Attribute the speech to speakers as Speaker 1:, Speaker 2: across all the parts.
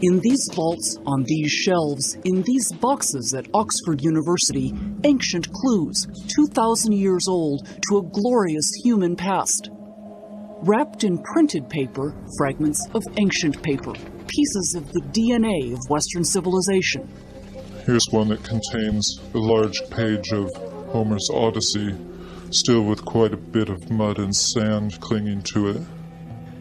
Speaker 1: In these vaults, on these shelves, in these boxes at Oxford University, ancient clues, 2,000 years old, to a glorious human past. Wrapped in printed paper, fragments of ancient paper, pieces of the DNA of Western civilization.
Speaker 2: Here's one that contains a large page of Homer's Odyssey, still with quite a bit of mud and sand clinging to it.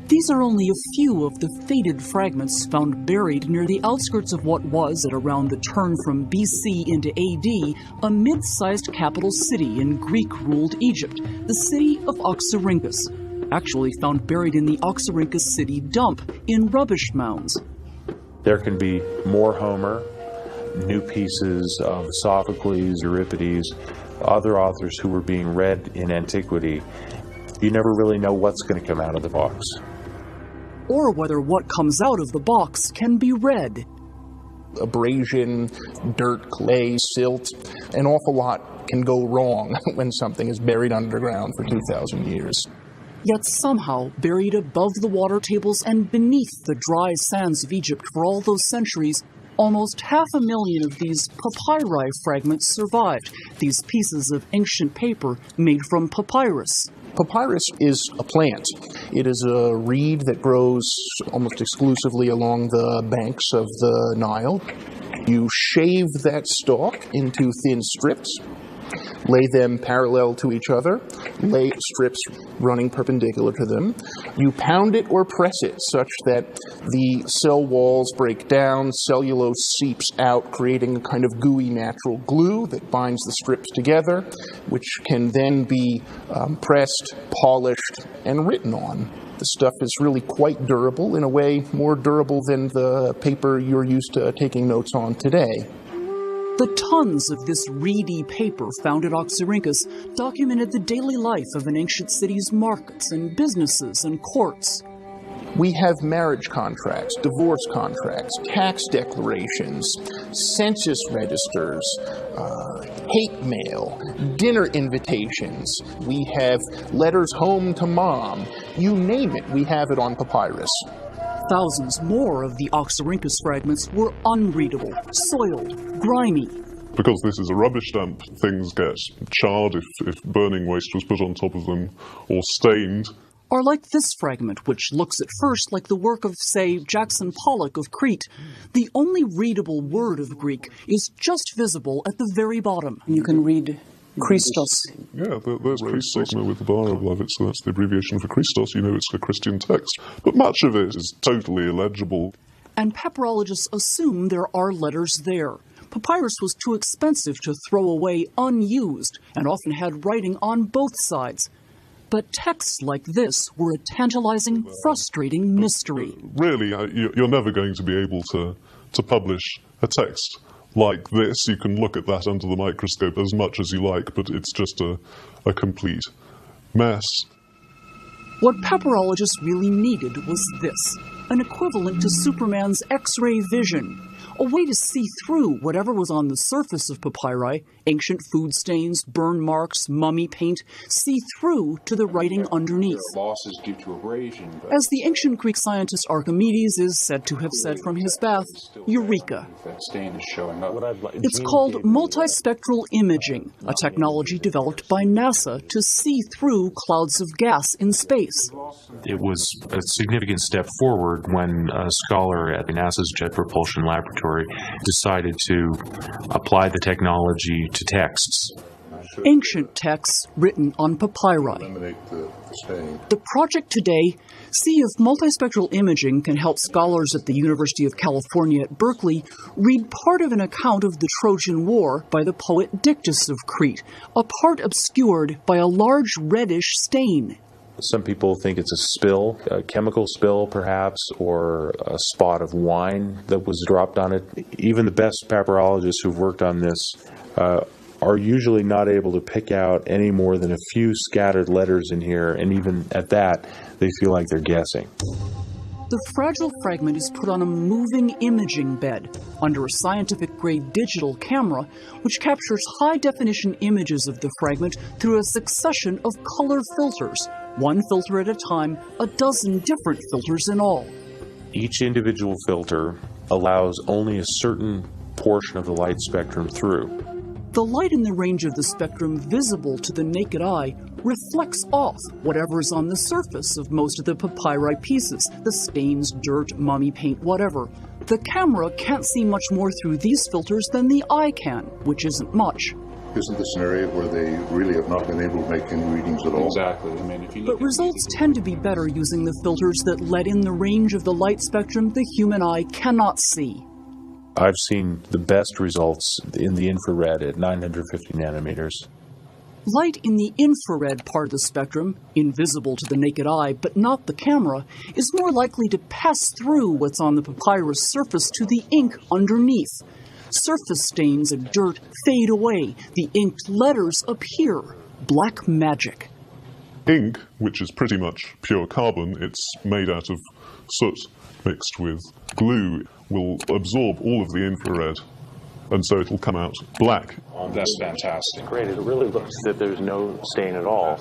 Speaker 1: These are only a few of the faded fragments found buried near the outskirts of what was, at around the turn from BC into AD, a mid-sized capital city in Greek-ruled Egypt, the city of Oxyrhynchus, actually found buried in the Oxyrhynchus city dump in rubbish mounds.
Speaker 3: There can be more Homer, new pieces of Sophocles, Euripides, other authors who were being read in antiquity. You never really know what's going to come out of the box.
Speaker 1: Or whether what comes out of the box can be read.
Speaker 4: Abrasion, dirt, clay, silt, an awful lot can go wrong when something is buried underground for 2,000 years.
Speaker 1: Yet somehow, buried above the water tables and beneath the dry sands of Egypt for all those centuries, almost 500,000 of these papyri fragments survived, these pieces of ancient paper made from papyrus.
Speaker 4: Papyrus is a plant. It is a reed that grows almost exclusively along the banks of the Nile. You shave that stalk into thin strips, lay them parallel to each other, lay strips running perpendicular to them. You pound it or press it such that the cell walls break down, cellulose seeps out, creating a kind of gooey natural glue that binds the strips together, which can then be pressed, polished, and written on. The stuff is really quite durable, in a way more durable than the paper you're used to taking notes on today.
Speaker 1: The tons of this reedy paper found at Oxyrhynchus documented the daily life of an ancient city's markets and businesses and courts.
Speaker 4: We have marriage contracts, divorce contracts, tax declarations, census registers, hate mail, dinner invitations. We have letters home to mom. You name it, we have it on papyrus.
Speaker 1: Thousands more of the Oxyrhynchus fragments were unreadable, soiled, grimy.
Speaker 2: Because this is a rubbish dump, things get charred if burning waste was put on top of them, or stained.
Speaker 1: Or like this fragment, which looks at first like the work of, say, Jackson Pollock of Crete. The only readable word of Greek is just visible at the very bottom. You can read Christos.
Speaker 2: Yeah, there's Christos with the bar above it, so that's the abbreviation for Christos. You know it's a Christian text. But much of it is totally illegible.
Speaker 1: And papyrologists assume there are letters there. Papyrus was too expensive to throw away unused, and often had writing on both sides. But texts like this were a tantalizing, frustrating mystery.
Speaker 2: Really, you're never going to be able to publish a text like this. You can look at that under the microscope as much as you like, but it's just a complete mess.
Speaker 1: What papyrologists really needed was this, an equivalent to Superman's X-ray vision, a way to see through whatever was on the surface of papyri, ancient food stains, burn marks, mummy paint, see through to the writing underneath.
Speaker 5: Losses due to abrasion.
Speaker 1: As the ancient Greek scientist Archimedes is said to have said from his bath, Eureka. It's called multispectral imaging, a technology developed by NASA to see through clouds of gas in space.
Speaker 3: It was a significant step forward when a scholar at NASA's Jet Propulsion Laboratory decided to apply the technology to texts.
Speaker 1: Ancient texts written on papyri. The project today, see if multispectral imaging can help scholars at the University of California at Berkeley read part of an account of the Trojan War by the poet Dictys of Crete, a part obscured by a large reddish stain.
Speaker 3: Some people think it's a spill, a chemical spill perhaps, or a spot of wine that was dropped on it. Even the best papyrologists who've worked on this are usually not able to pick out any more than a few scattered letters in here, and even at that, they feel like they're guessing.
Speaker 1: The fragile fragment is put on a moving imaging bed under a scientific-grade digital camera, which captures high-definition images of the fragment through a succession of color filters, one filter at a time, a dozen different filters in all.
Speaker 3: Each individual filter allows only a certain portion of the light spectrum through.
Speaker 1: The light in the range of the spectrum visible to the naked eye reflects off whatever is on the surface of most of the papyri pieces, the stains, dirt, mummy paint, whatever. The camera can't see much more through these filters than the eye can, which isn't much.
Speaker 6: Isn't this an area where they really have not been able to make any readings at all?
Speaker 5: Exactly. I mean, if you look
Speaker 1: But results tend to be better using the filters that let in the range of the light spectrum the human eye cannot see.
Speaker 3: I've seen the best results in the infrared at 950 nanometers.
Speaker 1: Light in the infrared part of the spectrum, invisible to the naked eye but not the camera, is more likely to pass through what's on the papyrus surface to the ink underneath. Surface stains and dirt fade away. The inked letters appear. Black magic.
Speaker 2: Ink, which is pretty much pure carbon, it's made out of soot mixed with glue, will absorb all of the infrared, and so it'll come out black.
Speaker 5: that's fantastic.
Speaker 3: Great, it really looks that there's no stain at all.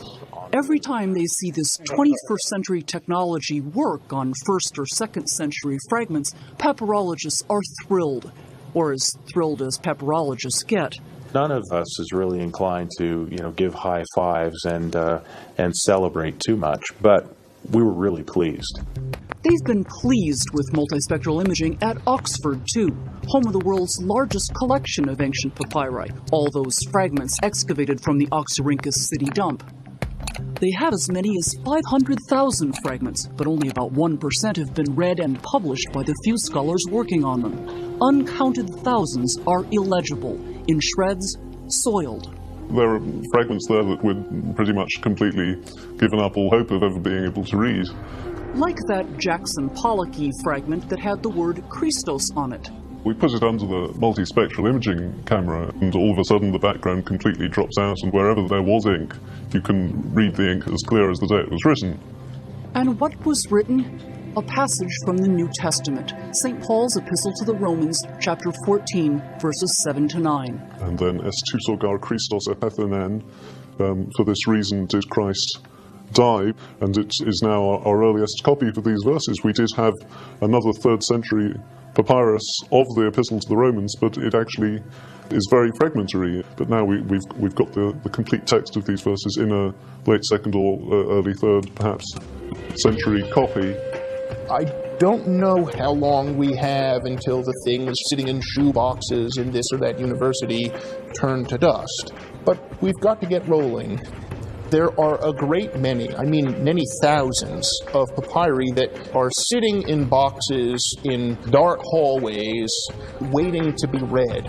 Speaker 1: Every time they see this 21st century technology work on 1st or 2nd century fragments, papyrologists are thrilled, or as thrilled as papyrologists get.
Speaker 3: None of us is really inclined to, give high fives and celebrate too much, but we were really pleased.
Speaker 1: They've been pleased with multispectral imaging at Oxford, too, home of the world's largest collection of ancient papyri, all those fragments excavated from the Oxyrhynchus city dump. They have as many as 500,000 fragments, but only about 1% have been read and published by the few scholars working on them. Uncounted thousands are illegible, in shreds, soiled.
Speaker 2: There are fragments there that we'd pretty much completely given up all hope of ever being able to read.
Speaker 1: Like that Jackson Pollocky fragment that had the word Christos on it.
Speaker 2: We put it under the multispectral imaging camera, and all of a sudden the background completely drops out, and wherever there was ink, you can read the ink as clear as the day it was written.
Speaker 1: And what was written? A passage from the New Testament, St. Paul's Epistle to the Romans, chapter 14, verses 7 to 9.
Speaker 2: And then, estus ogar Christos epethenen, for this reason did Christ die, and it is now our earliest copy for these verses. We did have another 3rd century papyrus of the Epistle to the Romans, but it actually is very fragmentary. But now we've got the complete text of these verses in a late 2nd or early 3rd, perhaps, century copy.
Speaker 4: I don't know how long we have until the things sitting in shoe boxes in this or that university turn to dust, but we've got to get rolling. There are a great many, many thousands of papyri that are sitting in boxes in dark hallways waiting to be read.